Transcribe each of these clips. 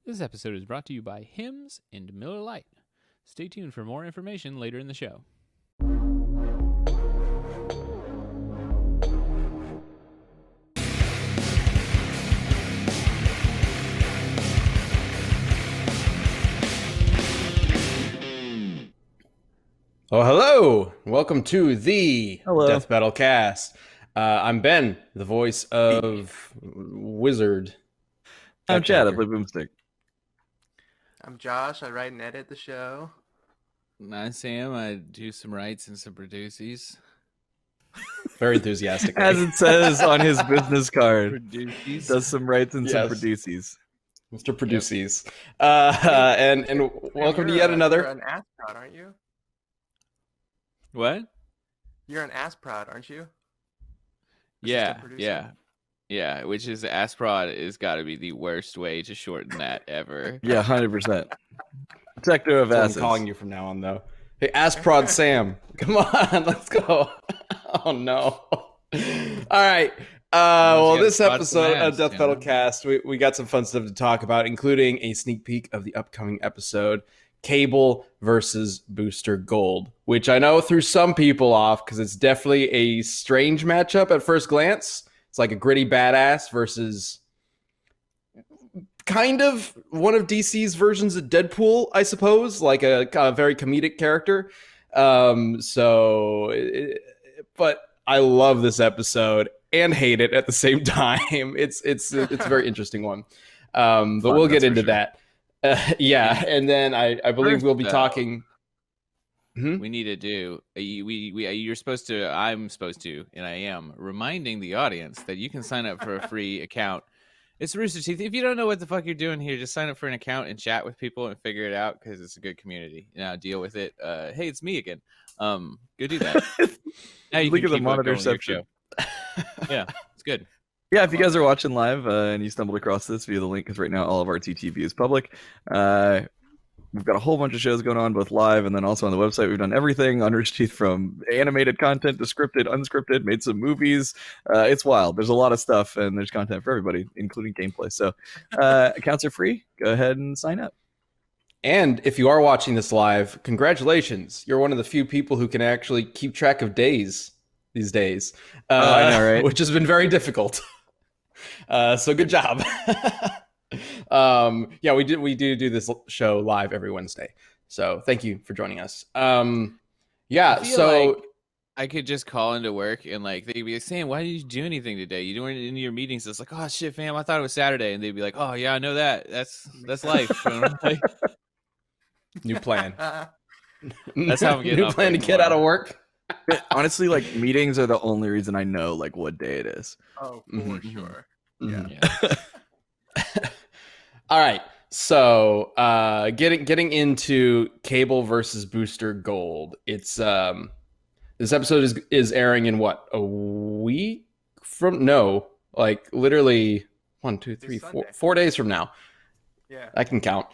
This episode is brought to you by Hims and Miller Lite. Stay tuned for more information later in the show. Oh, hello! Welcome to the Hello. Death Battle Cast. I'm Ben, the voice of Wizard. I'm Chad. I Character. play Boomstick. I'm Josh. I write and edit the show. I'm Sam. I do some writes and some produces. Very enthusiastic. As it says on his business card, Produces. does some writes and some Yes. produces. Mr. Produces. And welcome to You're yet You're another. an ass prod, aren't you? What? You're an ass prod, aren't you? Yeah, Assistant producer? yeah. Which is Asprod is got to be the worst way to shorten that ever. Yeah, 100%. Protector of That's what I'm asses. calling you from now on, though. Hey, Asprod Sam. Come on, let's go. Oh, no. All right. Well, gotta this spot episode some of ass, Death you Battle know? Cast, we got some fun stuff to talk about, including a sneak peek of the upcoming episode, Cable versus Booster Gold, which I know threw some people off because it's definitely a strange matchup at first glance. It's like a gritty badass versus kind of one of DC's versions of Deadpool, I suppose, like a very comedic character. But I love this episode and hate it at the same time. It's a very interesting one. But Fun, we'll get that's for into sure. that. Yeah, and then I believe First, we'll be though, talking. Hmm? We need to do. You're supposed to. I'm supposed to, and I am reminding the audience that you can sign up for a free account. It's Rooster Teeth. If you don't know what the fuck you're doing here, just sign up for an account and chat with people and figure it out because it's a good community. Now deal with it. Hey, it's me again. Go do that. Now you Look can at the keep monitor going with your section. show. Yeah, it's good. Yeah, if you guys are watching live and you stumbled across this via the link, because right now all of our TTV is public. We've got a whole bunch of shows going on, both live and then also on the website. We've done everything on Rooster Teeth, from animated content to scripted, unscripted, made some movies. It's wild. There's a lot of stuff, and there's content for everybody, including gameplay. So accounts are free. Go ahead and sign up. And if you are watching this live, congratulations. You're one of the few people who can actually keep track of days these days. I know, right? Which has been very difficult. So good job. Yeah, we do this show live every Wednesday. So thank you for joining us. Yeah, I feel so like I could just call into work and like they'd be like, Sam, why didn't you do anything today? You doing it in your meetings? It's like, oh shit, fam, I thought it was Saturday, and they'd be like, oh yeah, I know that. That's life. And I'm like, new plan. That's how I'm getting new off plan to work get out of tomorrow. work. Honestly, like, meetings are the only reason I know like what day it is. Oh, for Mhm. sure. Mhm. Yeah. All right. So, getting into Cable versus Booster Gold. It's this episode is airing in what, a week from like literally 1, 2, 3, 4 Sunday. 4 days from now. Yeah. I can count.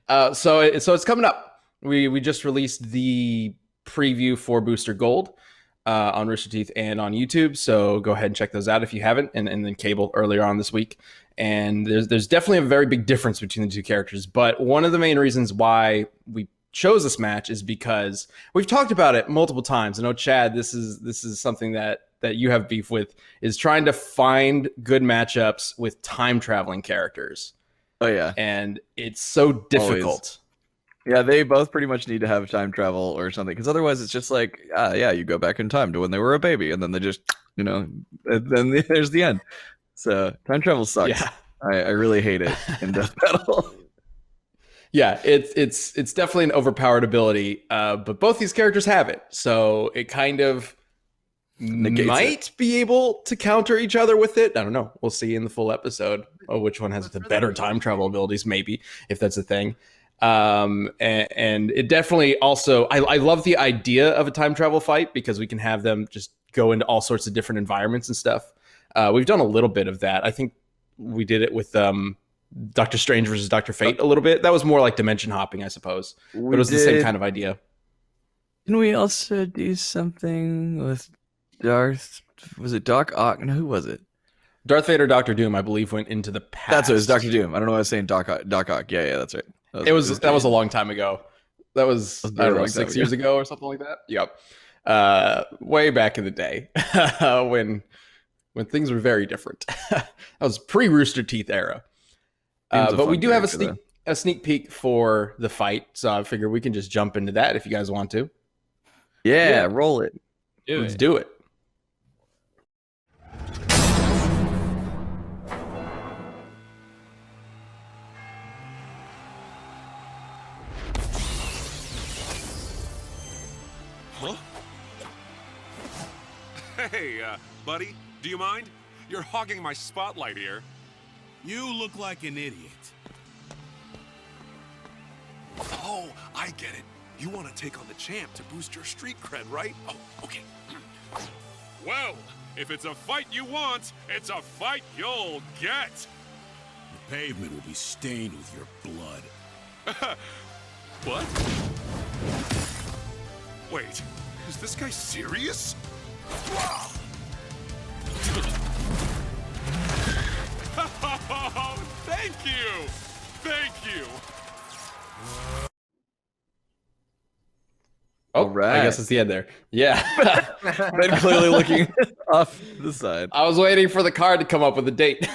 So it's coming up. We just released the preview for Booster Gold on Rooster Teeth and on YouTube. So go ahead and check those out if you haven't. And then Cable earlier on this week. And there's definitely a very big difference between the two characters. But one of the main reasons why we chose this match is because we've talked about it multiple times. I know, Chad, this is something that you have beef with, is trying to find good matchups with time traveling characters. Oh yeah. And it's so difficult. Yeah, they both pretty much need to have time travel or something, because otherwise it's just like, yeah, you go back in time to when they were a baby, and then they just, and then there's the end. So time travel sucks. Yeah. I really hate it in Death Battle. Yeah, it's definitely an overpowered ability, but both these characters have it, so it kind of Negates might be able to counter each other with it. I don't know. We'll see in the full episode which one has But the for better the- time travel abilities, maybe, if that's a thing. And it definitely also, I love the idea of a time travel fight because we can have them just go into all sorts of different environments and stuff. We've done a little bit of that. I think we did it with Doctor Strange versus Doctor Fate a little bit. That was more like dimension hopping, I suppose. But it was the same kind of idea. Didn't we also do something with Darth? Was it Doc Ock? No, who was it? Darth Vader, Doctor Doom, I believe, went into the past. That's it. It's Doctor Doom. I don't know why I was saying Doc Ock. Doc Ock. Yeah, that's right. That was a long time ago. That was I don't know, 6 years ago or something like that. Yep. Way back in the day when things were very different. That was pre-Rooster Teeth era. But we do have a sneak peek for the fight, so I figure we can just jump into that if you guys want to. Yeah, roll it. Let's do it. Huh? Hey, buddy, do you mind? You're hogging my spotlight here. You look like an idiot. Oh, I get it. You want to take on the champ to boost your street cred, right? Oh, okay. Well, if it's a fight you want, it's a fight you'll get. The pavement will be stained with your blood. What? Wait, is this guy serious? Thank you! Thank you! Oh, right. I guess it's the end there. Yeah. Ben clearly looking off the side. I was waiting for the card to come up with a date.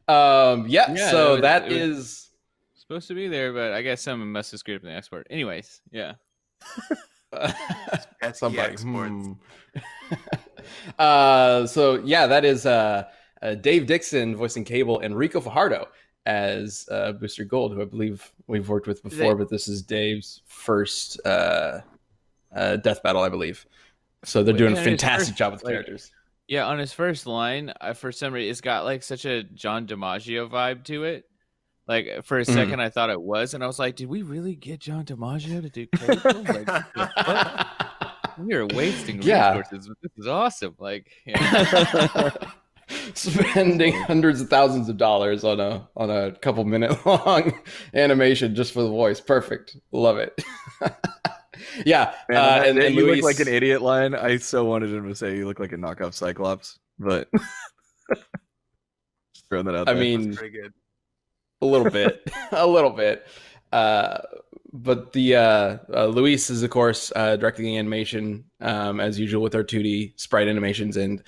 So that is supposed to be there, but I guess someone must have screwed up in the export. Anyways, yeah. somebody. exports. That is Dave Dixon voicing Cable and Rico Fajardo as Booster Gold, who I believe we've worked with before, but this is Dave's first death battle, I believe. So they're doing a fantastic job with the characters. Yeah, on his first line, for some reason, it's got like such a John DiMaggio vibe to it. Like for a second, I thought it was, and I was like, "Did we really get John DiMaggio to do Cable? We are wasting resources, but this is awesome!" Like, spending hundreds of thousands of dollars on a couple minute long animation just for the voice. Perfect, love it. Yeah, Man, and you look like an idiot line. I so wanted him to say you look like a knockoff Cyclops, but just throwing that out there. I mean, Pretty good. a little bit. But the Luis is, of course, directing the animation as usual with our 2D sprite animations, and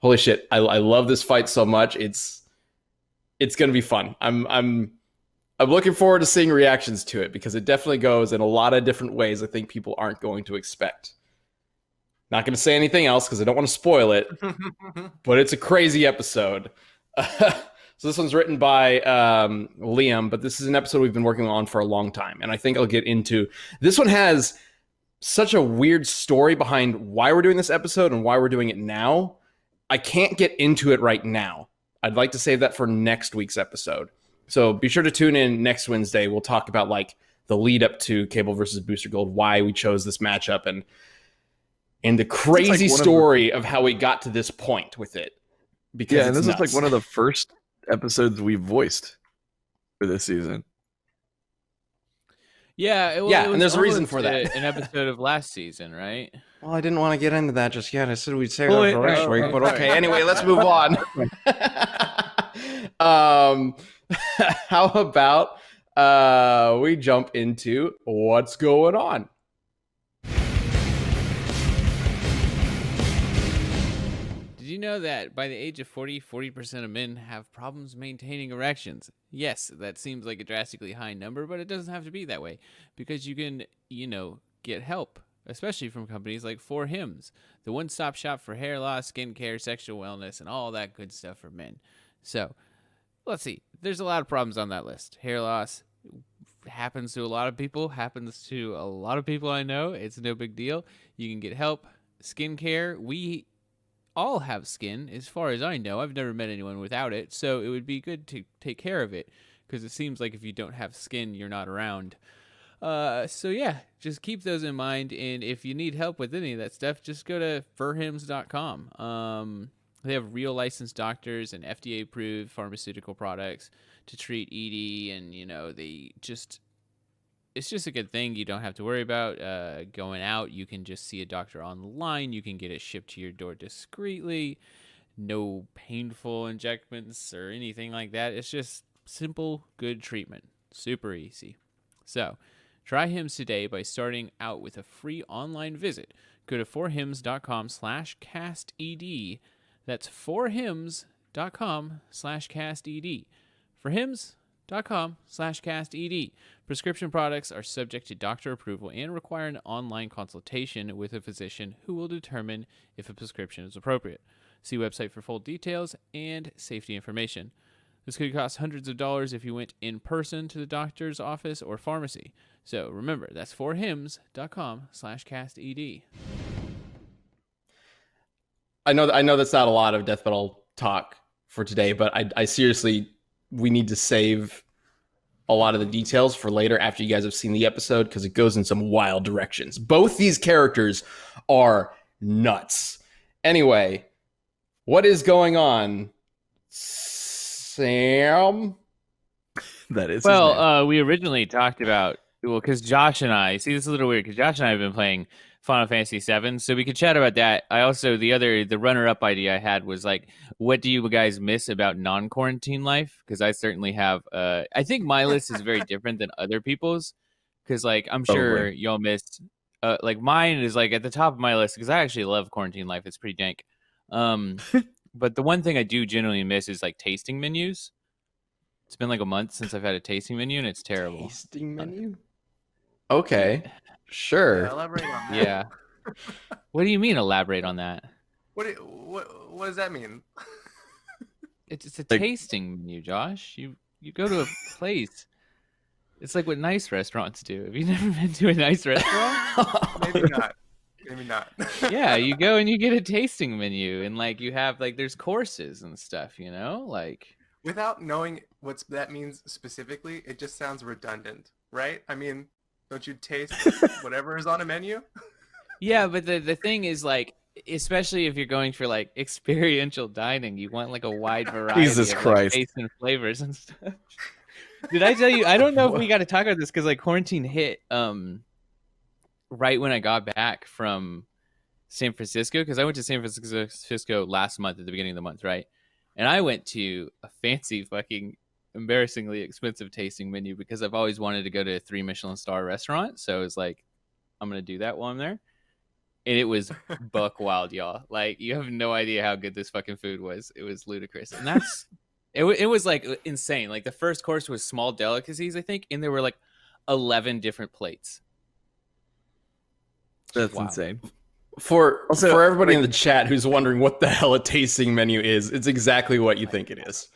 holy shit, I love this fight so much. It's gonna be fun. I'm looking forward to seeing reactions to it because it definitely goes in a lot of different ways I think people aren't going to expect. Not going to say anything else because I don't want to spoil it, but it's a crazy episode. So this one's written by Liam, but this is an episode we've been working on for a long time, and I think I'll get into. This one has such a weird story behind why we're doing this episode and why we're doing it now. I can't get into it right now. I'd like to save that for next week's episode. So be sure to tune in next Wednesday. We'll talk about like the lead up to Cable versus Booster Gold, why we chose this matchup, and the crazy story of how we got to this point with it. Because and this is like one of the first episodes we voiced for this season. Yeah, and there's a reason for that. An episode of last season, right? Well, I didn't want to get into that just yet. I said we'd save that for next week, but okay. Anyway, let's move on. How about we jump into what's going on? Did you know that by the age of 40% of men have problems maintaining erections? Yes, that seems like a drastically high number, but it doesn't have to be that way because you can, get help, especially from companies like 4Hims, the one-stop shop for hair loss, skincare, sexual wellness, and all that good stuff for men. So, let's see. There's a lot of problems on that list. Hair loss happens to a lot of people, happens to a lot of people I know. It's no big deal. You can get help. Skincare, we all have skin, as far as I know. I've never met anyone without it, so it would be good to take care of it, because it seems like if you don't have skin, you're not around. So yeah, just keep those in mind, and if you need help with any of that stuff, just go to furhims.com. They have real licensed doctors and FDA-approved pharmaceutical products to treat ED, and it's just a good thing. You don't have to worry about going out. You can just see a doctor online. You can get it shipped to your door discreetly. no painful injections or anything like that. It's just simple, good treatment. Super easy. So, try Hims today by starting out with a free online visit. Go to forhims.com/casted. That's forhims.com/casted. forhims.com/casted. Prescription products are subject to doctor approval and require an online consultation with a physician who will determine if a prescription is appropriate. See website for full details and safety information. This could cost hundreds of dollars if you went in person to the doctor's office or pharmacy. So remember, that's forhims.com/casted. I know that's not a lot of death metal talk for today, but I seriously, we need to save a lot of the details for later after you guys have seen the episode, because it goes in some wild directions. Both these characters are nuts. Anyway, what is going on, Sam? That is his name. Well, we originally talked about, because Josh and I, see, this is a little weird, because Josh and I have been playing Final Fantasy VII, so we could chat about that. I also, the runner-up idea I had was like, what do you guys miss about non-quarantine life? Because I certainly have, I think my list is very different than other people's, because like, I'm sure Totally. y'all missed, like mine is like at the top of my list, because I actually love quarantine life. It's pretty dank. But the one thing I do generally miss is like tasting menus. It's been like a month since I've had a tasting menu, and it's terrible. Tasting menu? Okay, sure. Yeah, elaborate on that. Yeah. What do you mean elaborate on that? What does that mean? It's a Like- tasting menu, Josh. You go to a place. It's like what nice restaurants do. Have you never been to a nice restaurant? Maybe not. Maybe not. Yeah, you go and you get a tasting menu, and like you have like there's courses and stuff, you know? Like Without knowing what that means specifically, it just sounds redundant, right? I mean, don't you taste whatever is on a menu? yeah, but the thing is like especially if you're going for like experiential dining, you want like a wide variety Jesus of like, Christ. tastes and flavors and stuff. Did I tell you? I don't know if we got to talk about this because like quarantine hit right when I got back from San Francisco, because I went to San Francisco last month at the beginning of the month, right? And I went to a fancy fucking embarrassingly expensive tasting menu because I've always wanted to go to a 3 Michelin star restaurant. So it's like, I'm going to do that while I'm there. And it was buck wild, y'all. Like, you have no idea how good this fucking food was. It was ludicrous. And that's, it was like insane. Like the first course was small delicacies, I think. And there were like 11 different plates. That's Wow. insane. For Also, everybody in like- the chat who's wondering what the hell a tasting menu is, it's exactly what you think it is.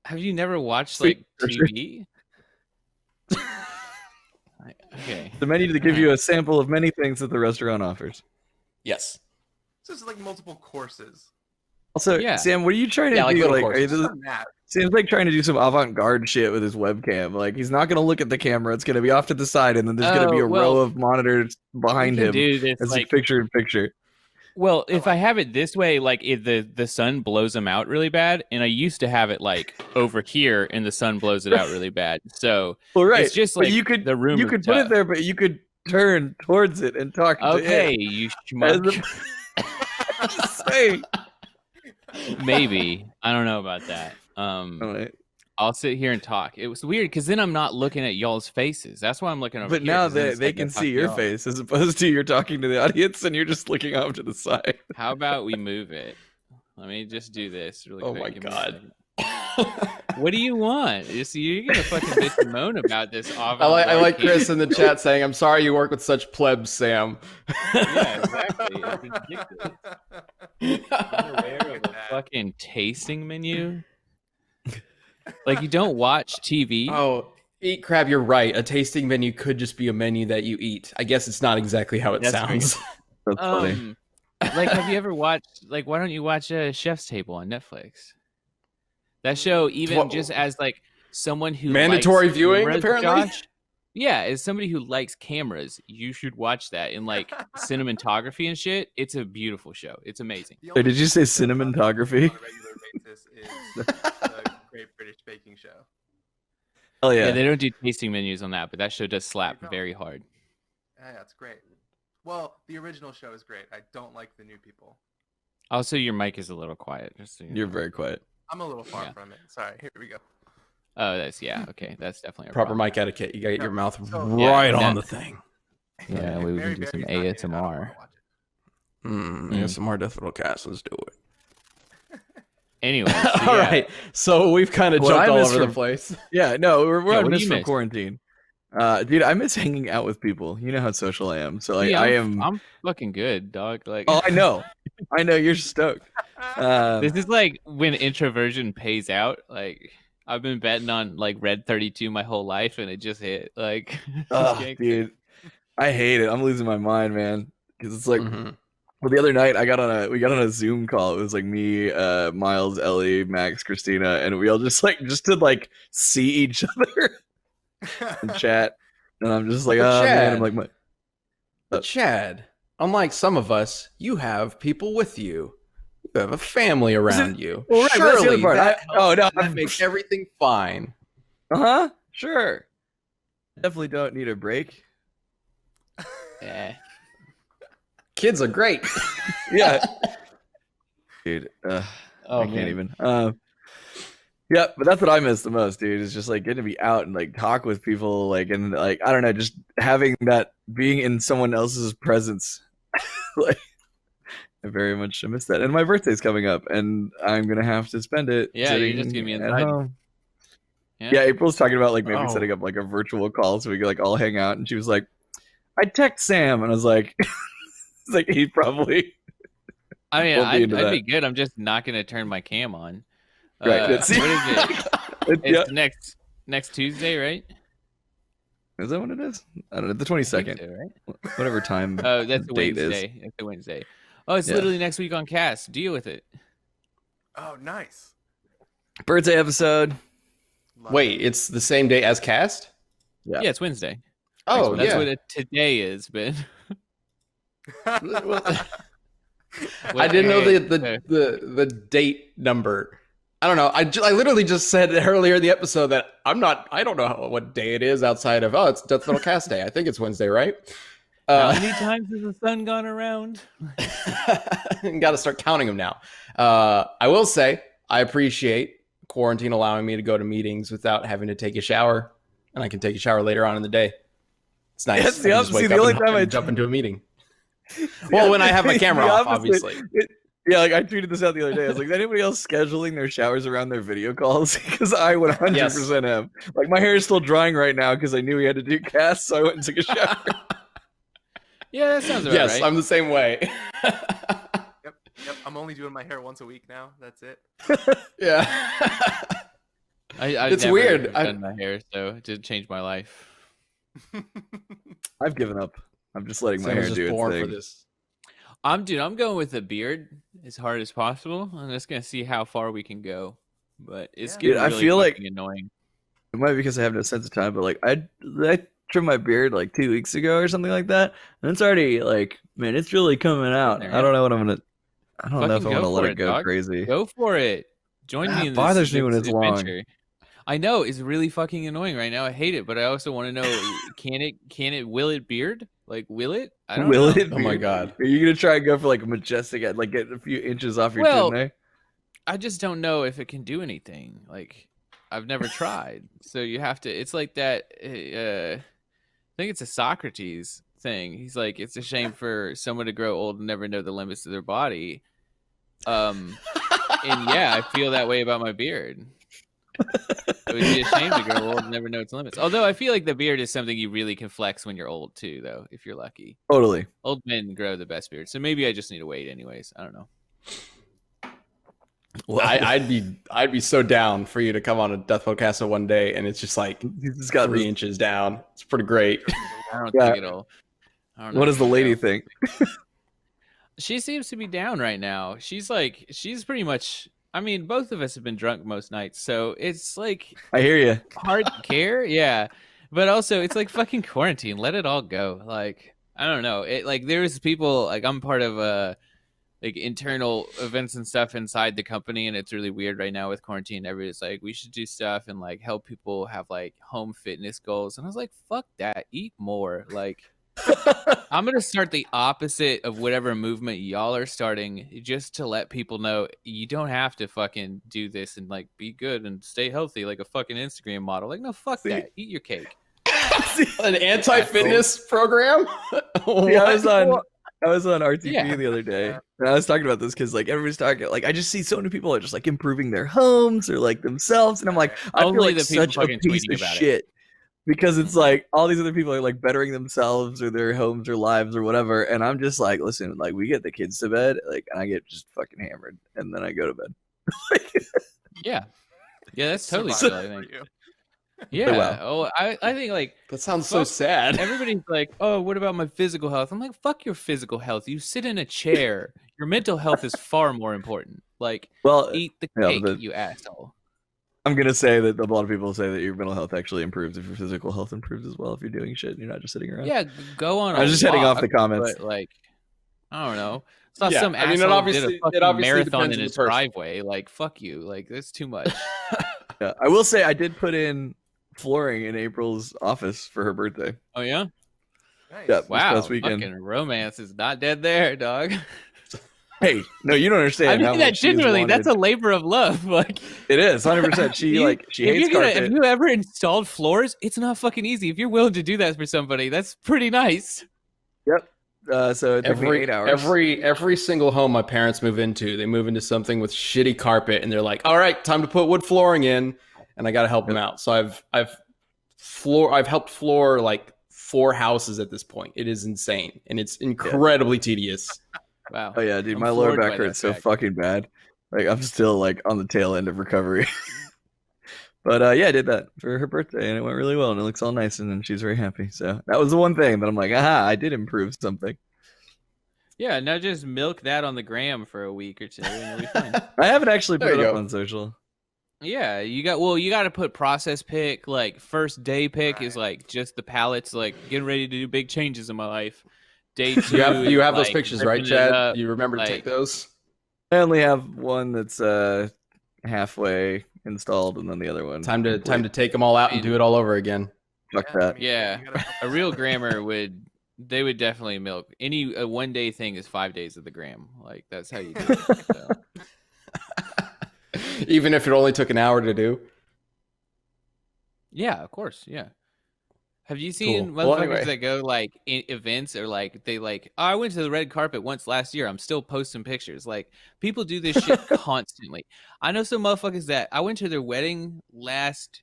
Have you never watched Sweet like picture. TV? Okay. The menu to give you a sample of many things that the restaurant offers. Yes. It's just like multiple courses. Also, Yeah. Sam, what are you trying to Yeah, like do? little Like, are you courses. just- Not that. Sam's like trying to do some avant-garde shit with his webcam. Like, he's not going to look at the camera. It's going to be off to the side, and then there's going to be a row of monitors behind We can him do this, as like, like picture in picture. well, if I have it this way, like if the sun blows them out really bad, and I used to have it like over here, and the sun blows it out really bad. So Well, right. it's just but like you could the room. you is could put it tough. there, but you could turn towards it and talk to Okay, it. you As schmuck. I'm just saying. Maybe I don't know about that. All right. I'll sit here and talk. It was weird because then I'm not looking at y'all's faces. That's why I'm looking over But here, now 'cause then they, it's they like, can fuck see your y'all. face as opposed to you're talking to the audience and you're just looking off to the side. How about we move it? Let me just do this really Oh quick. my Give me a God. second. What do you want? You're gonna fucking bitch and moan about this. I like Chris in the chat saying, "I'm sorry you work with such plebs, Sam." Yeah, exactly. It's ridiculous. You're aware of a fucking tasting menu? Like you don't watch TV? Oh, eat crab, you're right. A tasting menu could just be a menu that you eat. I guess it's not exactly how it That's sounds. That's funny. Like, have you ever watched? Like, why don't you watch Chef's Table on Netflix? That show, even What- just as like someone who Mandatory likes viewing, cameras, apparently? Josh, yeah, as somebody who likes cameras, you should watch that in like cinematography and shit. It's a beautiful show. It's amazing. The Wait, only did you say show that I'm cinematography? on a regular basis is the Great British Baking Show. Oh Yeah. yeah. They don't do tasting menus on that, but that show does slap There you go. very hard. Yeah, it's great. Well, the original show is great. I don't like the new people. Also, your mic is a little quiet. Just so you You're know. very quiet. I'm a little far Yeah. from it. Sorry. Here we go. Oh, that's okay. That's definitely a Proper problem. mic etiquette. You got to get your mouth So- right Yeah, on no. the thing. Yeah, we Very can do some Barry's not in it. I don't wanna ASMR. watch it. ASMR Death Metal Cast. Let's do it. Anyway, so All yeah. right. So we've kind of What jumped I all miss over the from- place. Yeah, no, we're Yeah, on what do miss you from miss? quarantine. Dude, I miss hanging out with people. You know how social I am. So like, Yeah, I am. I'm fucking good, dog. Like, Oh, I know. You're stoked. this is like when introversion pays out. Like, I've been betting on like Red 32 my whole life, and it just hit. Like, Dude, I hate it. I'm losing my mind, man. Because it's like, Mhm. well, the other night we got on a Zoom call. It was like me, Miles, Ellie, Max, Christina, and we all just to like see each other and chat. And I'm just like, But oh man, I'm Chad- like, But Chad, unlike some of us, you have people with you. You have a family around you. Well, right, but that's the other Surely part. that No, that makes everything fine. Sure. Definitely don't need a break. yeah. Kids are great. Yeah, dude. Oh, I can't even. Yeah, but that's what I miss the most, dude. Is just like getting to be out and like talk with people, like, and like I don't know, just having that, being in someone else's presence. Like, I very much miss that. And my birthday's coming up, and I'm gonna have to spend it. Yeah, you're just sitting gonna be at inside. home. Yeah, April's talking about like maybe setting up like a virtual call so we could like all hang out, and she was like, "I'd text Sam," and I was like, "It's like he probably." I mean, Won't be into I'd that. be good. I'm just not gonna turn my cam on. Right. What is it? Yeah. It's next Tuesday, right? Is that what it is? I don't know. The I think 22nd. so, right? Whatever time. Oh, that's a date is. Wednesday. That's a Wednesday. Oh, it's Yeah. literally next week on Cast. Deal with it. Oh, nice. Birthday episode. Love Wait, it. it's the same day as cast? Yeah. Yeah, it's Wednesday. Oh, That's yeah. what today is, Ben. I didn't know the date number. I don't know. I literally just said earlier in the episode that I don't know what day it is outside of, it's Death Metal Cast Day. I think it's Wednesday, right? How many times has the sun gone around? Got to start counting them now. I will say I appreciate quarantine allowing me to go to meetings without having to take a shower, and I can take a shower later on in the day. It's nice. That's I can just wake the up only and time I jump into a meeting. Well, when I have my It's camera the off, opposite. obviously. Yeah, like I tweeted this out the other day. I was like, is anybody else scheduling their showers around their video calls? Because I 100% am. Like, my hair is still drying right now because I knew we had to do casts, so I went and took a shower. Yeah, that sounds about Yes, right. I'm the same way. Yep. I'm only doing my hair once a week now. That's it. Yeah. I've It's never weird. done my hair, so it did change my life. I've given up. I'm just letting my Sam was hair just do its born thing. for this. I'm going with a beard as hard as possible. I'm just gonna see how far we can go. But it's Yeah. getting Dude, I really feel like- fucking annoying. It might be because I have no sense of time, but like I trimmed my beard like 2 weeks ago or something like that, and it's already like, man, it's really coming out. there, I don't know what I'm gonna. I don't know if Fucking I want to go let for it it, go dog. crazy. Go for it. Join me in this. Bothers me when this it's long. adventure. I know it's really fucking annoying right now. I hate it, but I also want to know: can it will it beard? Like, will it? I don't Will know. it? Oh my beard? God. Are you gonna try and go for like a majestic, like get a few inches off your Well, chin there? I just don't know if it can do anything. Like, I've never tried. So you have to. It's like that. I think it's a Socrates thing. He's like, it's a shame for someone to grow old and never know the limits of their body. And yeah, I feel that way about my beard. It would be a shame to grow old and never know its limits. Although I feel like the beard is something you really can flex when you're old too, though, if you're lucky. Totally. Old men grow the best beard, so maybe I just need to wait anyways. I don't know. Well, I'd be so down for you to come on a Death Podcast one day, and it's just like He's just got 3 this. inches down. It's pretty great. I don't Yeah. think it'll. I don't know. What does the lady think? She seems to be down right now. She's pretty much. I mean, both of us have been drunk most nights, so it's like I hear you. hard to care. Yeah, but also it's like fucking quarantine. Let it all go. Like, I don't know. It like there's people like I'm part of like internal events and stuff inside the company, and it's really weird right now with quarantine. Everybody's like, we should do stuff and like help people have like home fitness goals, and I was like, fuck that. Eat more. Like, I'm gonna start the opposite of whatever movement y'all are starting, just to let people know you don't have to fucking do this and like be good and stay healthy like a fucking Instagram model. Like, no, fuck See? that. Eat your cake. An anti-fitness program? See, I was What? on RTP Yeah. the other day, and I was talking about this because like everybody's talking, like I just see so many people are just like improving their homes or like themselves, and I'm like, I feel Only like the people such a fucking piece tweeting of about it. shit because it's like all these other people are like bettering themselves or their homes or lives or whatever, and I'm just like, listen, like we get the kids to bed, like and I get just fucking hammered, and then I go to bed. Yeah. Yeah, that's totally Survival chill, I for think. you. Yeah. wow. Oh, I think like That sounds so Fuck sad. everybody's like, oh, what about my physical health? I'm like, fuck your physical health. You sit in a chair. Your mental health is far more important. Like, Well, eat the yeah, cake, but you asshole. I'm gonna say that a lot of people say that your mental health actually improves if your physical health improves as well if you're doing shit and you're not just sitting around. Yeah, go on. I was just heading off the walk, comments. but like, I don't know. It's not Yeah, some I mean, asshole it did a obviously fucking marathon depends in on the his person. driveway. Like, fuck you. Like, that's too much. Yeah, I will say I did put in flooring in April's office for her birthday. Oh yeah. Nice. Yeah. This Wow. past weekend. Fucking romance is not dead there, dog. Hey, no, you don't I understand how mean that much she has genuinely. That's a wanted- labor of love. Like, It is 100%. She You- she if hates you're carpet. if you ever installed floors, it's not fucking easy. If you're willing to do that for somebody, that's pretty nice. So it took me 8 hours. Every single home my parents move into, they move into something with shitty carpet, and they're like, "All right, time to put wood flooring in," and I got to help them out. So I've helped floor like 4 houses at this point. It is insane, and it's incredibly tedious. Wow. Oh yeah, dude, I'm my lower floored back by that hurts so fact. fucking bad. Like I'm still like on the tail end of recovery. But yeah, I did that for her birthday, and it went really well, and it looks all nice, and she's very happy. So that was the one thing that I'm like, aha, I did improve something. Yeah, now just milk that on the gram for a week or two, and you'll be fine. I haven't actually There put it you up go. on social. Yeah, you got to put process pick, like first day pick is like just the pallets, like getting ready to do big changes in my life. Day 2, You have is, those like, pictures, right, ripping it Chad? up, You remember to like- take those? I only have one that's halfway installed, and then the other one. Time to complete. take them all out and do it all over again. Fuck that. Yeah, you gotta- a real grammer would definitely milk any a 1 day thing is 5 days of the gram. Like that's how you do it. So. Even if it only took an hour to do. Yeah, of course. Yeah. Have you seen Cool. Well, motherfuckers anyway. that go like events or like they like, oh, I went to the red carpet once last year. I'm still posting pictures. Like people do this shit constantly. I know some motherfuckers that I went to their wedding last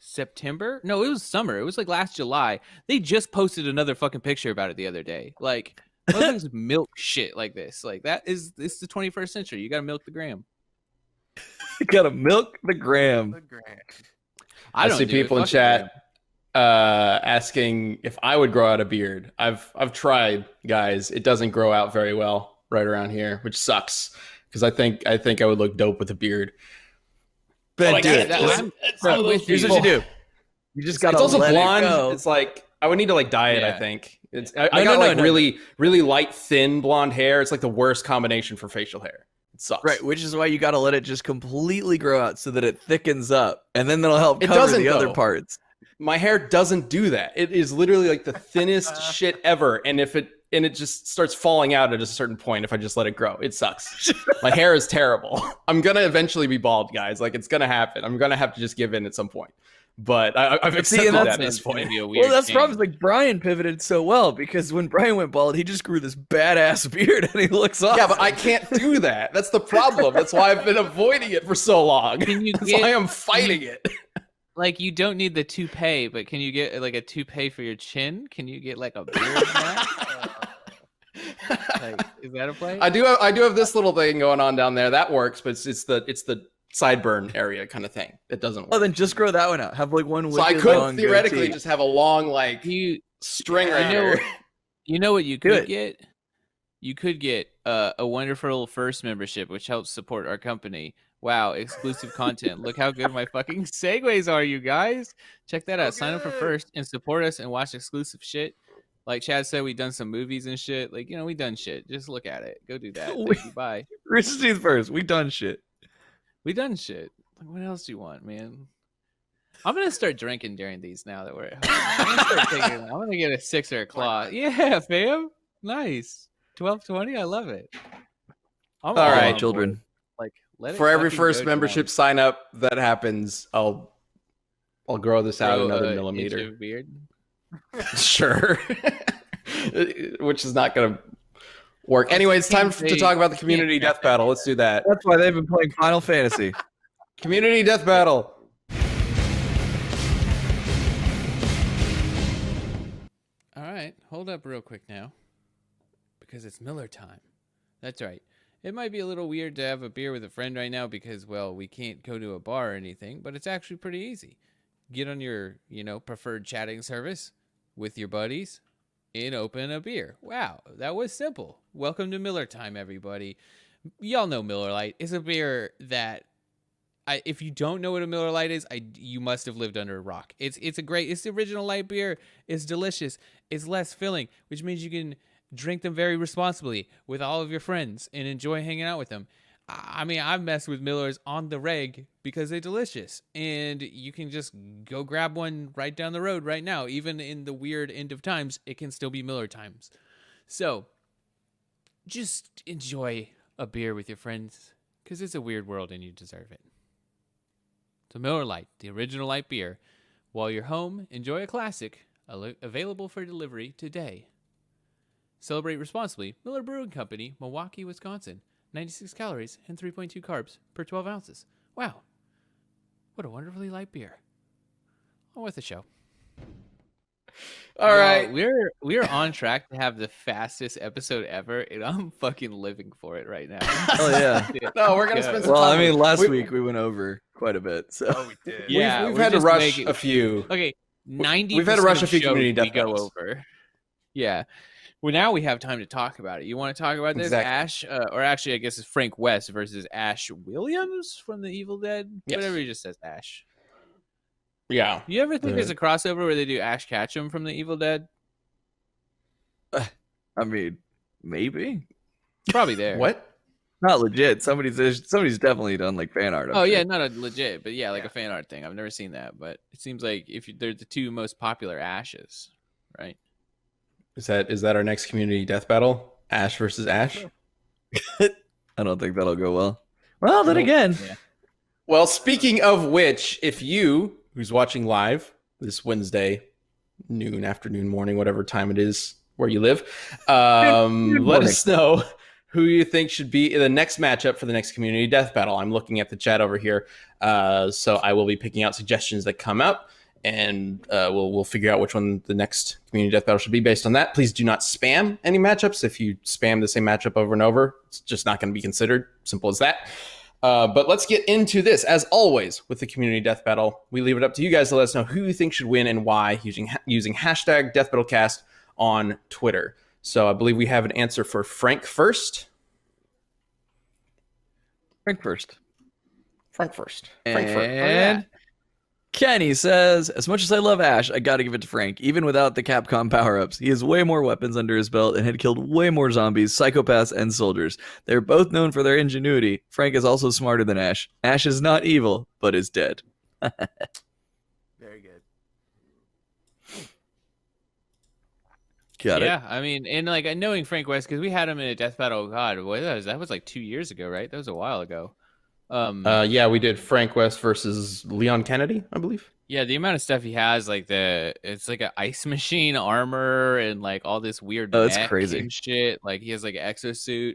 September. No, it was summer. It was like last July. They just posted another fucking picture about it the other day. Like motherfuckers milk shit like this. Like this is the 21st century. You gotta milk the gram. You gotta milk the gram. The grand. I don't see do it. people in Fuck the gram. chat asking if I would grow out a beard. I've tried, guys. It doesn't grow out very well right around here, which sucks because I think I would look dope with a beard. Ben, I do can't it. do it. Listen, It's I'm one of with those here's you. what you people- do. You just It's gotta also let blonde. it go. It's like I would need to like dye it. I Yeah. think I got like really light, thin blonde hair. It's like the worst combination for facial hair. It sucks. Right, which is why you gotta let it just completely grow out so that it thickens up, and then that'll help It cover doesn't, the other though. parts. My hair doesn't do that. It is literally like the thinnest shit ever, and it just starts falling out at a certain point if I just let it grow. It sucks. My hair is terrible. I'm gonna eventually be bald, guys. Like it's gonna happen. I'm gonna have to just give in at some point. But I've accepted and that that's- at this It's gonna point. be a weird Well, that's the problem. change. Is like Brian pivoted so well because when Brian went bald, he just grew this badass beard, and he looks awesome. Yeah, but I can't do that. That's the problem. That's why I've been avoiding it for so long. Can you That's get- why I'm fighting it. Like you don't need the toupee, but can you get like a toupee for your chin? Can you get like a beard mat? Like, is that a play? I do have this little thing going on down there. That works, but it's the sideburn area kind of thing. It doesn't Well, work. then just grow that one out. Have like one. So I wicked could long theoretically goatee. just have a long like you string I right know- here. you know what you Do could it. get? You could get a wonderful first membership, which helps support our company. Wow, exclusive content. Look how good my fucking segues are, you guys. Check that out. Sign up for good. first and support us and watch exclusive shit. Like Chad said, we done some movies and shit. Like, we done shit. Just look at it. Go do that. Thank you. Bye. Rooster Teeth first. We done shit. We done shit. Like, what else do you want, man? I'm gonna start drinking during these now that we're at home. I'm gonna get a 6 or a claw. Yeah, fam. Nice. 12.20. I love it. I'm All right, on children. board. Like, let it For every fucking first go membership down. sign up that happens, I'll grow this out Grow another a millimeter. inch of beard. Sure. Which is not going to work. Anyway, it's time to talk about the community death battle. Let's do that. That's why they've been playing Final Fantasy. Community death battle. All right, hold up real quick now, because it's Miller time. That's right. It might be a little weird to have a beer with a friend right now because, well, we can't go to a bar or anything, but it's actually pretty easy. Get on your, preferred chatting service with your buddies and open a beer. Wow, that was simple. Welcome to Miller time, everybody. Y'all know Miller Lite is a beer that, if you don't know what a Miller Lite is, you must have lived under a rock. It's the original light beer. It's delicious. It's less filling, which means you can drink them very responsibly with all of your friends and enjoy hanging out with them. I mean, I've messed with Millers on the reg because they're delicious, and you can just go grab one right down the road right now. Even in the weird end of times, it can still be Miller times. So just enjoy a beer with your friends because it's a weird world and you deserve it. So Miller Lite, the original light beer. While you're home, enjoy a classic, available for delivery today. Celebrate responsibly. Miller Brewing Company, Milwaukee, Wisconsin. 96 calories and 3.2 carbs per 12 ounces. Wow. What a wonderfully light beer. On with the show. All right. We're on track to have the fastest episode ever, and I'm fucking living for it right now. Oh yeah. No, we're going to spend some Well, time. I mean, last week we went over quite a bit. So Oh, we did. Yeah, we've we're had to just rush making- a few. Okay, 90. We've had to rush a few community we death go battles. over. Yeah. Well, now we have time to talk about it. You want to talk about this, Exactly. Ash? Or actually, I guess it's Frank West versus Ash Williams from The Evil Dead. Yes. Whatever he just says, Ash. Yeah. You ever think there's a crossover where they do Ash Ketchum from The Evil Dead? I mean, maybe Probably there. What? not legit. Somebody's definitely done like fan art. I'm Oh sure. yeah, not a legit, but yeah, like a fan art thing. I've never seen that, but it seems like they're the two most popular Ashes, right? Is that our next community death battle? Ash versus Ash? I don't think that'll go well. Well, then again, Yeah. Well, speaking of which, if you, who's watching live this Wednesday, noon, afternoon, morning, whatever time it is where you live, let morning. us know who you think should be the next matchup for the next community death battle. I'm looking at the chat over here, so I will be picking out suggestions that come up, and we'll figure out which one the next community death battle should be based on that. Please do not spam any matchups. If you spam the same matchup over and over, it's just not going to be considered. Simple as that. But let's get into this. As always, with the community death battle, we leave it up to you guys to let us know who you think should win and why using hashtag DeathBattleCast on Twitter. So I believe we have an answer for Frank first. Frank first. Frank first. And Kenny says, as much as I love Ash, I gotta give it to Frank. Even without the Capcom power-ups, he has way more weapons under his belt and had killed way more zombies, psychopaths, and soldiers. They're both known for their ingenuity. Frank is also smarter than Ash. Ash is not evil, but is dead. Very good. Got it. Yeah, I mean, and like knowing Frank West because we had him in a death battle. God, that was like 2 years ago, right? That was a while ago. Yeah, we did Frank West versus Leon Kennedy, I believe. Yeah, the amount of stuff he has, like it's like an ice machine armor and like all this weird Oh, that's mech crazy. and shit. Like he has like an exosuit.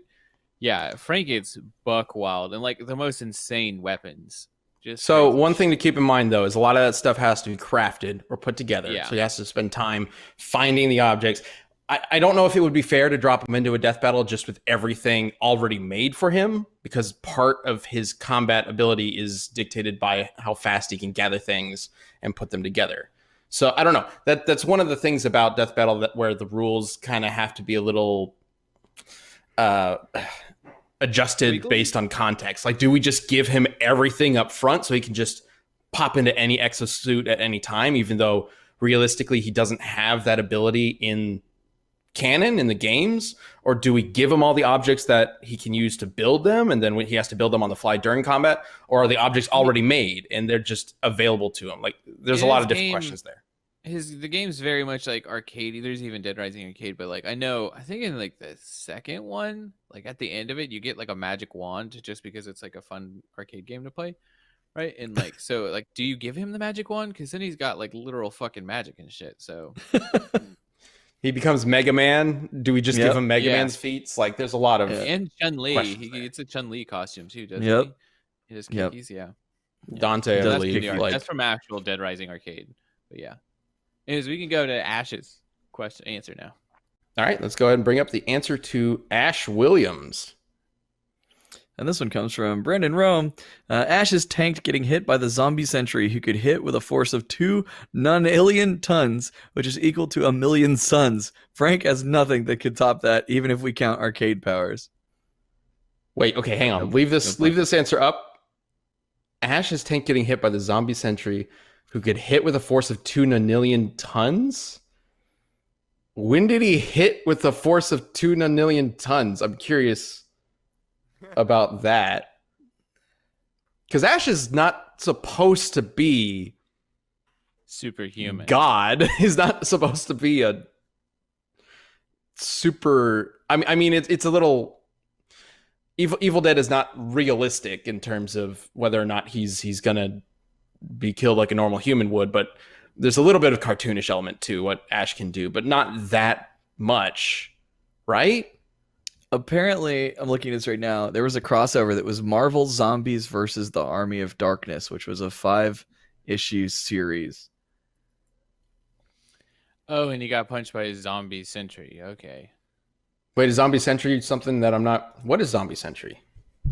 Yeah, Frank gets buck wild and like the most insane weapons. Just So crazy one shit. thing to keep in mind, though, is a lot of that stuff has to be crafted or put together. Yeah. So he has to spend time finding the objects. I don't know if it would be fair to drop him into a death battle just with everything already made for him, because part of his combat ability is dictated by how fast he can gather things and put them together. So I don't know. That's one of the things about death battle where the rules kind of have to be a little adjusted Wiggle? based on context. Like, do we just give him everything up front so he can just pop into any exosuit at any time, even though realistically he doesn't have that ability in canon in the games? Or do we give him all the objects that he can use to build them, and then when he has to build them on the fly during combat? Or are the objects already made and they're just available to him? Like, there's a in lot his of different game- questions there. The game's very much like arcadey. There's even Dead Rising arcade, but like I think in like the second one, like at the end of it, you get like a magic wand just because it's like a fun arcade game to play, right? And like so, like, do you give him the magic wand? Because then he's got like literal fucking magic and shit. So He becomes Mega Man. Do we just Yep. give him Mega Yeah. Man's feats? Like, there's a lot of Yeah. and Chun Li, Questions he there. gets a Chun Li costume too, doesn't Yep. he? He does Yep. kickies, yeah. Dante, I Does That's from, believe. kick the, Like, that's from actual Dead Rising arcade, but yeah. Anyways, we can go to Ash's answer now. all right, let's go ahead and bring up the answer to Ash Williams. And this one comes from Brandon Rome. Ash is tanked getting hit by the zombie sentry who could hit with a force of 2 nonillion tons, which is equal to 1,000,000 suns. Frank has nothing that could top that, even if we count arcade powers. Wait, okay, hang on. Nope. Leave Nope. this answer up. Ash is tank getting hit by the zombie sentry who could hit with a force of 2 nonillion tons? When did he hit with a force of 2 nonillion tons? I'm curious about that. Because Ash is not supposed to be Superhuman. God. He's not supposed to be a super. I mean, it's a little. Evil Dead is not realistic in terms of whether or not he's gonna be killed like a normal human would, but there's a little bit of cartoonish element to what Ash can do, but not that much, right? Apparently, I'm looking at this right now. There was a crossover that was Marvel Zombies versus the Army of Darkness, which was a 5-issue series. Oh, and he got punched by a zombie sentry. Okay. Wait, is Zombie Sentry something that I'm not? What is Zombie Sentry?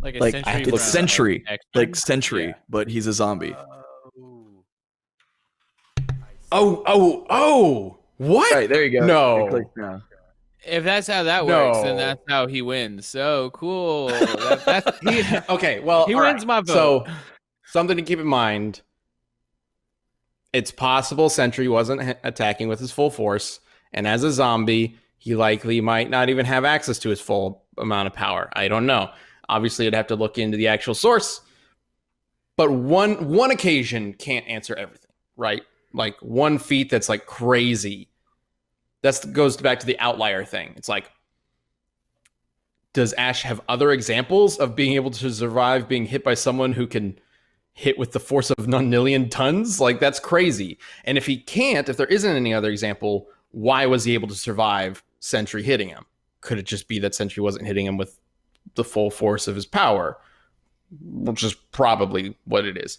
Like a Like sentry. it's from Sentry, X-Men? like Sentry, Yeah. but he's a zombie. Oh! What? Right, there you go. No. It clicked now. If that's how that works, then No. that's how he wins. So cool. That's Okay, well, He all wins my vote. So, something to keep in mind. It's possible Sentry wasn't attacking with his full force, and as a zombie, he likely might not even have access to his full amount of power. I don't know. Obviously, I'd have to look into the actual source. But one occasion can't answer everything, right? Like one feat that's like crazy. That goes back to the outlier thing. It's like, does Ash have other examples of being able to survive being hit by someone who can hit with the force of nonillion tons? Like, that's crazy. And if he can't, if there isn't any other example, why was he able to survive Sentry hitting him? Could it just be that Sentry wasn't hitting him with the full force of his power? Which is probably what it is.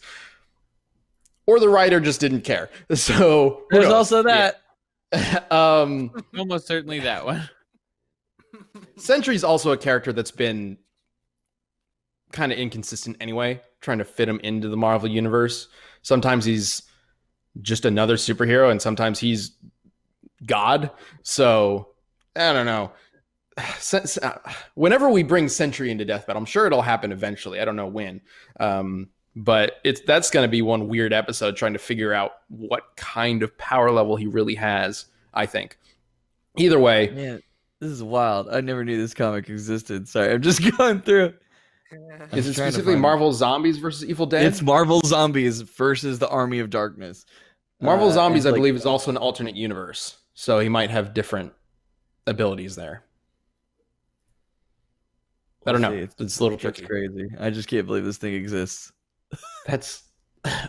Or the writer just didn't care. So who There's knows? also that. almost certainly that one. Sentry's also a character that's been kind of inconsistent anyway, trying to fit him into the Marvel universe. Sometimes he's just another superhero, and sometimes he's God. So I don't know. Whenever we bring Sentry into Death Battle, I'm sure it'll happen eventually. I don't know when. But that's going to be one weird episode trying to figure out what kind of power level he really has, I think. Either way. Man, this is wild. I never knew this comic existed. Sorry, I'm just going through. Is it trying to specifically find- Marvel Zombies versus Evil Dead? It's Marvel Zombies versus the Army of Darkness. Marvel Zombies, and, I believe, is also an alternate universe. So he might have different abilities there. I don't know. See, It's a little That's tricky. crazy. I just can't believe this thing exists.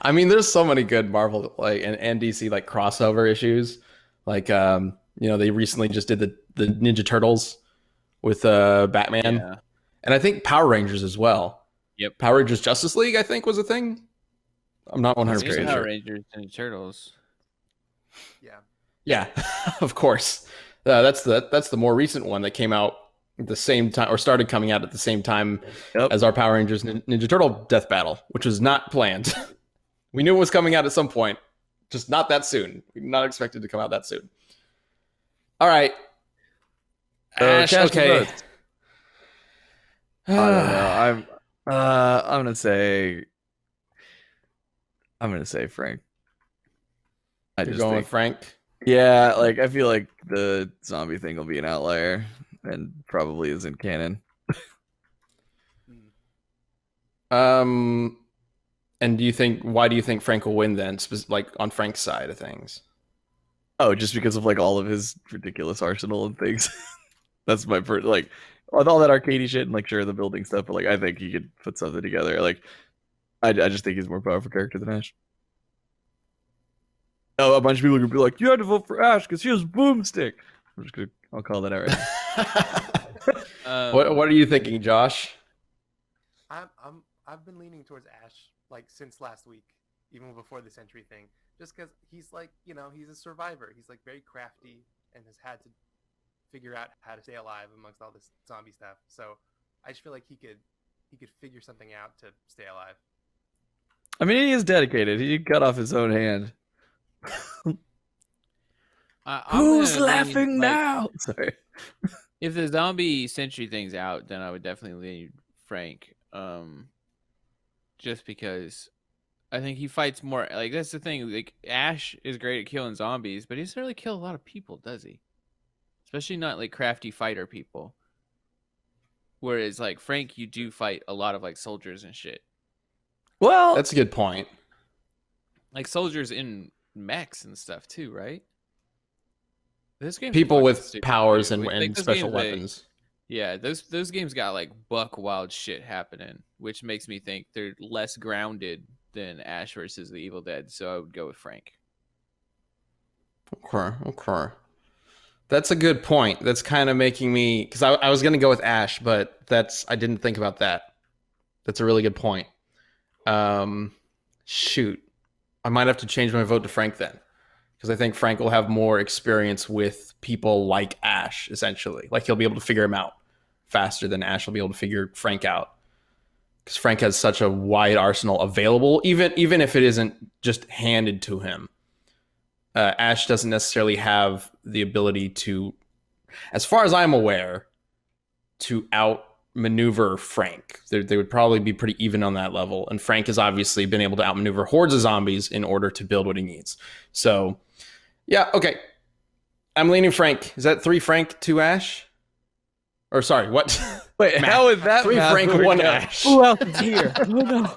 I mean, there's so many good Marvel and DC crossover issues. They recently just did the Ninja Turtles with Batman. Yeah. And I think Power Rangers as well. Yep. Power Rangers Justice League, I think, was a thing. I'm not 100% There's sure. Power Rangers and Turtles. Yeah. Yeah, of course. That's the more recent one that came out at the same time, or started coming out at the same time Yep. as our Power Rangers Ninja Turtle Death Battle, which was not planned. We knew it was coming out at some point, just not that soon. We did not expect it to come out that soon. All right. Ash, cast the okay. votes. I don't know. I'm gonna say Frank. You're going with Frank. Yeah, I feel like the zombie thing will be an outlier and probably isn't canon. And why do you think Frank will win then, like on Frank's side of things? Oh, just because of like all of his ridiculous arsenal and things. That's my like with all that arcadey shit and like sure the building stuff, but like I think he could put something together. Like I just think he's a more powerful character than Ash. Oh, a bunch of people are gonna be like, you had to vote for Ash because he has boomstick. I'll call that out right now. What are you thinking, Josh? I've been leaning towards Ash like since last week, even before the Sentry thing, just because he's like, he's a survivor. He's like very crafty and has had to figure out how to stay alive amongst all this zombie stuff. So I just feel like he could figure something out to stay alive. I mean, he is dedicated. He cut off his own hand. Who's laughing now? Sorry. If the zombie Sentry thing's out, then I would definitely lean Frank. Just because I think he fights more. Like that's the thing. Like Ash is great at killing zombies, but he doesn't really kill a lot of people, does he? Especially not like crafty fighter people. Whereas like Frank, you do fight a lot of like soldiers and shit. Well, That's a good point. Like soldiers in mechs and stuff too, right? This game People with powers and special games, weapons. Yeah, those games got like buck wild shit happening, which makes me think they're less grounded than Ash versus the Evil Dead. So I would go with Frank. Okay. That's a good point. That's kind of making me, because I was gonna go with Ash, but I didn't think about that. That's a really good point. Shoot, I might have to change my vote to Frank then, because I think Frank will have more experience with people like Ash. Essentially, like he'll be able to figure him out faster than Ash will be able to figure Frank out, because Frank has such a wide arsenal available, even if it isn't just handed to him. Ash doesn't necessarily have the ability to, as far as I'm aware, to outmaneuver Frank. They would probably be pretty even on that level. And Frank has obviously been able to outmaneuver hordes of zombies in order to build what he needs. So, yeah, okay. I'm leaning Frank. Is that 3 Frank, 2 Ash? Or sorry, what? wait, how is that 3 Frank, 1 Ash. Who else is here? Oh no.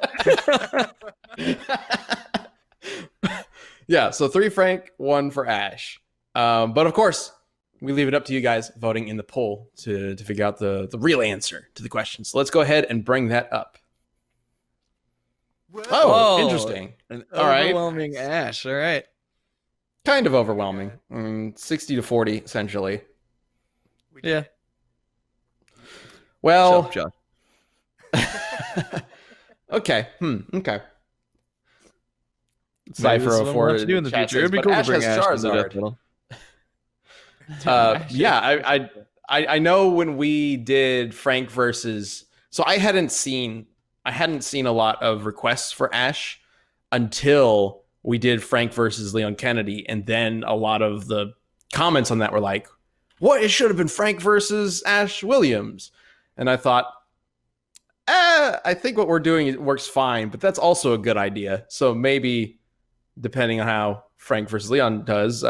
Yeah, so 3 Frank, 1 for Ash. But of course, we leave it up to you guys voting in the poll to figure out the real answer to the question. So let's go ahead and bring that up. Whoa. Oh, interesting. An All right. overwhelming Ash. All right. Kind of overwhelming. 60 to 40, essentially. We did Yeah. it. Well, Shut up, Josh. okay. Okay. Maybe Cypher this is what we'll 04 have to do in the chat future. It'd be says, cool but to bring has Ash to the death Charizard. battle. Yeah, I know when we did Frank versus, so I hadn't seen a lot of requests for Ash until we did Frank versus Leon Kennedy, and then a lot of the comments on that were like, "What? It should have been Frank versus Ash Williams," and I thought, I think what we're doing works fine, but that's also a good idea. So maybe, depending on how Frank versus Leon does,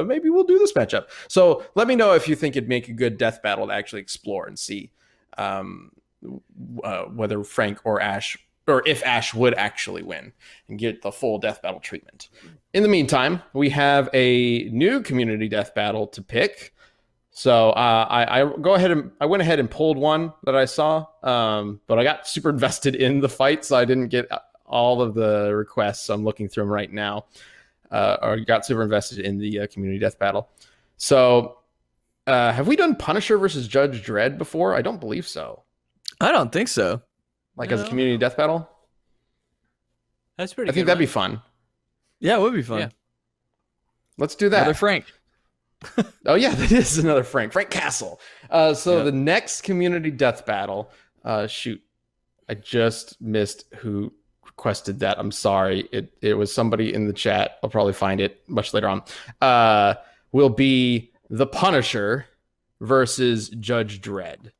maybe we'll do this matchup. So let me know if you think it'd make a good death battle to actually explore and see whether Frank or Ash, or if Ash would actually win and get the full death battle treatment. In the meantime, we have a new community death battle to pick. So I went ahead and pulled one that I saw, but I got super invested in the fight, so I didn't get all of the requests. So I'm looking through them right now. Or got super invested in the community death battle. So have we done Punisher versus Judge Dredd before? I don't believe so. I don't think so. As a community death battle? That's pretty I think that'd be fun. Yeah, it would be fun. Yeah. Let's do that. Another Frank. Oh yeah, that is another Frank Castle. So the next community death battle, shoot, I just missed who requested that. I'm sorry. It was somebody in the chat. I'll probably find it much later on. Will be the Punisher versus Judge Dredd.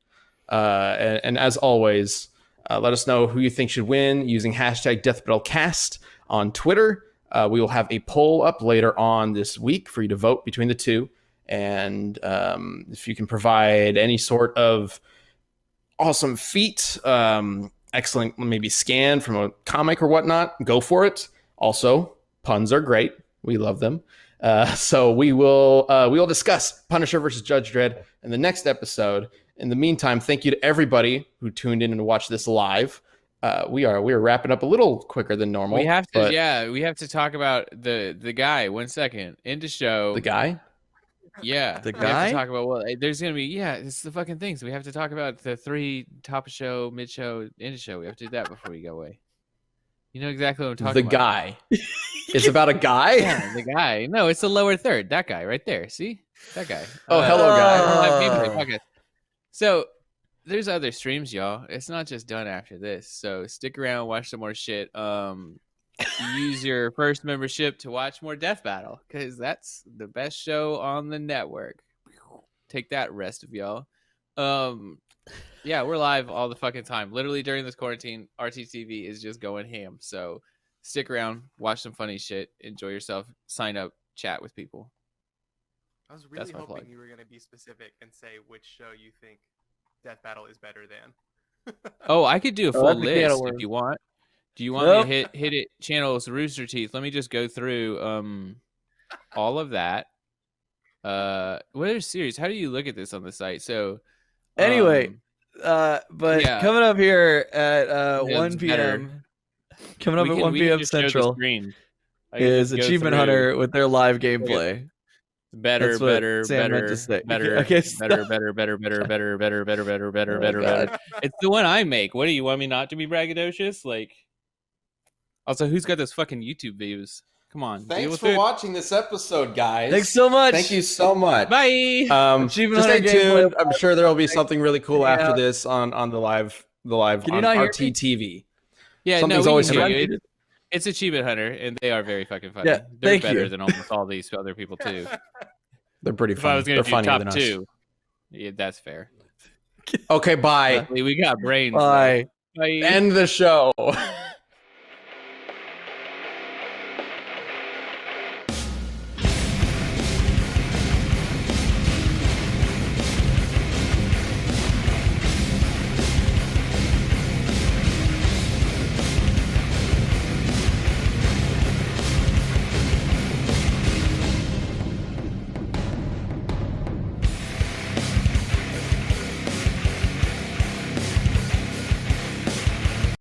And as always, let us know who you think should win using hashtag DeathBattleCast on Twitter. We will have a poll up later on this week for you to vote between the two. And if you can provide any sort of awesome feat, excellent maybe scan from a comic or whatnot, go for it. Also, puns are great. We love them. So we will discuss Punisher versus Judge Dredd in the next episode. In the meantime, thank you to everybody who tuned in and watched this live. We are wrapping up a little quicker than normal. We have to talk about the guy. 1 second into show. The guy. Yeah, The we have guy? to talk about there's gonna be. Yeah, it's the fucking things. We have to talk about the 3 top of show, mid show, end of show. We have to do that before we go away. You know exactly what I'm talking The about. guy. It's about a guy. Yeah, the guy. No, it's the lower third. That guy right there. See that guy. Oh, hello, guy. Live gameplay podcast. So there's other streams, y'all. It's not just done after this. So stick around, watch some more shit. Use your first membership to watch more Death Battle, because that's the best show on the network. Take that, rest of y'all. Yeah, we're live all the fucking time. Literally during this quarantine, RTTV is just going ham. So stick around, watch some funny shit, enjoy yourself, sign up, chat with people. I was really That's my hoping plug. you were going to be specific and say which show you think Death Battle is better than. Oh, I could do a Oh, full that's a can of list if worms. you want. Do you want Nope. me to hit it channels Rooster Teeth? Let me just go through all of that. What are series? How do you look at this on the site? So Anyway, but yeah. coming up here at Yeah, 1 it's better. p.m. Coming up at 1 we can p.m. just show the Central screen. I can is just go Achievement through. Hunter with their live gameplay. Better, That's what better, Sam meant better, to say. better, Okay, better, better, better, better, better, better, better, better, better, Oh, better, God. better. It's the one I make. What do you want me not to be braggadocious? Like, also, who's got those fucking YouTube views? Come on, deal Thanks with for it. watching this episode, guys. Thanks so much. Thank you so much. Bye. Achievement Just stay Hunter gameplay. tuned. I'm sure there will be something really cool Hang after out. this on the live Can you on not hear me? RTTV. Yeah, Something's no, we always can hear happening. you. It's Achievement Hunter, and they are very fucking funny. Yeah, They're thank better you. than almost all these other people too. They're pretty If I funny. was They're gonna do funnier top than us. 2, yeah, that's fair. Okay, bye. Luckily, we got brains. Bye. Bye. End the show.